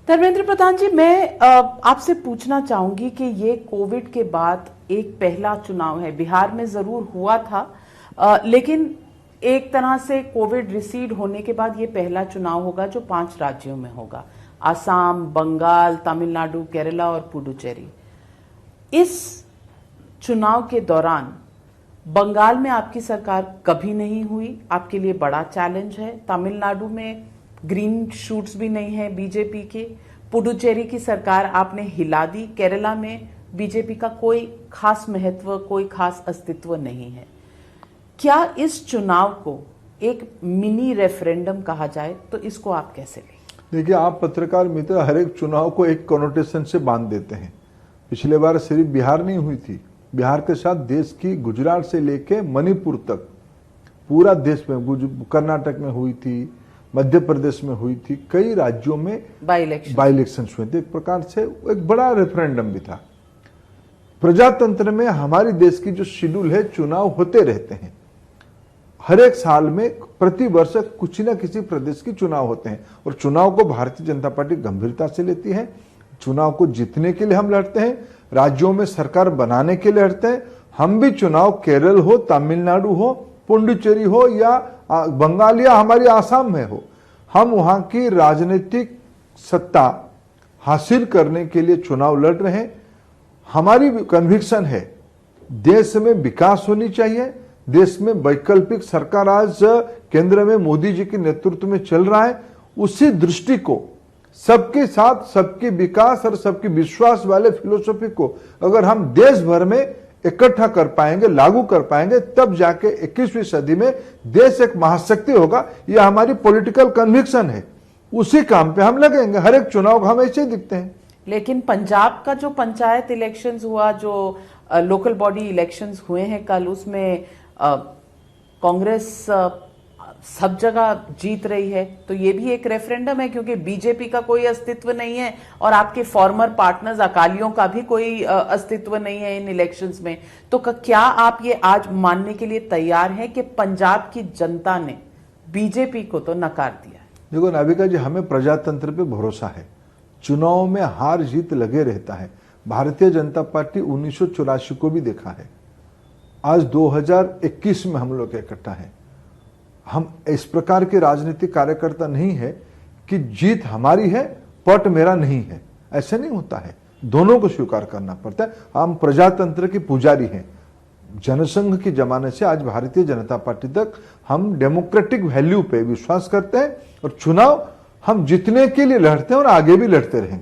धर्मेंद्र प्रधान जी, मैं आपसे पूछना चाहूंगी कि ये कोविड के बाद एक पहला चुनाव है। बिहार में जरूर हुआ था, लेकिन एक तरह से कोविड रिसीड होने के बाद ये पहला चुनाव होगा जो 5 राज्यों में होगा: आसाम, बंगाल, तमिलनाडु, केरला और पुडुचेरी। इस चुनाव के दौरान बंगाल में आपकी सरकार कभी नहीं हुई, आपके लिए बड़ा चैलेंज है। तमिलनाडु में ग्रीन शूट्स भी नहीं है बीजेपी के। पुडुचेरी की सरकार आपने हिला दी। केरला में बीजेपी का कोई खास महत्व, कोई खास अस्तित्व नहीं है। क्या इस चुनाव को एक मिनी रेफरेंडम कहा जाए तो इसको आप कैसे लें? देखिए, आप पत्रकार मित्र हर एक चुनाव को एक कॉनोटेशन से बांध देते हैं। पिछले बार सिर्फ बिहार नहीं हुई थी, बिहार के साथ देश की गुजरात से लेके मणिपुर तक पूरा देश में, कर्नाटक में हुई थी, मध्य प्रदेश में हुई थी, कई राज्यों में बाई इलेक्शंस हुए थे। एक प्रकार से एक बड़ा रेफरेंडम भी था। प्रजातंत्र में हमारी देश की जो शेड्यूल है, चुनाव होते रहते हैं। हर एक साल में प्रति वर्ष कुछ न किसी प्रदेश की चुनाव होते हैं और चुनाव को भारतीय जनता पार्टी गंभीरता से लेती है। चुनाव को जीतने के लिए हम लड़ते हैं, राज्यों में सरकार बनाने के लिए लड़ते हैं। हम भी चुनाव केरल हो, तमिलनाडु हो, पुडुचेरी हो या बंगाल या हमारी आसाम में हो, हम वहां की राजनीतिक सत्ता हासिल करने के लिए चुनाव लड़ रहे हैं। हमारी कन्विक्शन है देश में विकास होनी चाहिए। देश में वैकल्पिक सरकार आज केंद्र में मोदी जी के नेतृत्व में चल रहा है। उसी दृष्टि को, सबके साथ सबके विकास और सबके विश्वास वाले फिलोसफी को अगर हम देश भर में इकट्ठा कर पाएंगे, लागू कर पाएंगे, तब जाके 21वीं सदी में देश एक महाशक्ति होगा। यह हमारी पॉलिटिकल कन्विक्शन है। उसी काम पे हम लगेंगे। हर एक चुनाव हम ऐसे दिखते हैं। लेकिन पंजाब का जो पंचायत इलेक्शंस हुआ, जो लोकल बॉडी इलेक्शंस हुए हैं कल, उसमें कांग्रेस सब जगह जीत रही है। तो ये भी एक रेफरेंडम है, क्योंकि बीजेपी का कोई अस्तित्व नहीं है और आपके फॉर्मर पार्टनर्स अकालियों का भी कोई अस्तित्व नहीं है इन इलेक्शंस में। तो क्या आप ये आज मानने के लिए तैयार हैं कि पंजाब की जनता ने बीजेपी को तो नकार दिया है? देखो नाविका जी, हमें प्रजातंत्र पे भरोसा है। चुनाव में हार जीत लगे रहता है। भारतीय जनता पार्टी 1984 को भी देखा है। आज 2021 में हम लोग इकट्ठा हैं। हम इस प्रकार के राजनीतिक कार्यकर्ता नहीं है कि जीत हमारी है, पट मेरा नहीं है। ऐसे नहीं होता है, दोनों को स्वीकार करना पड़ता है। हम प्रजातंत्र के पुजारी हैं। जनसंघ के जमाने से आज भारतीय जनता पार्टी तक हम डेमोक्रेटिक वैल्यू पे विश्वास करते हैं और चुनाव हम जीतने के लिए लड़ते हैं और आगे भी लड़ते रहेंगे।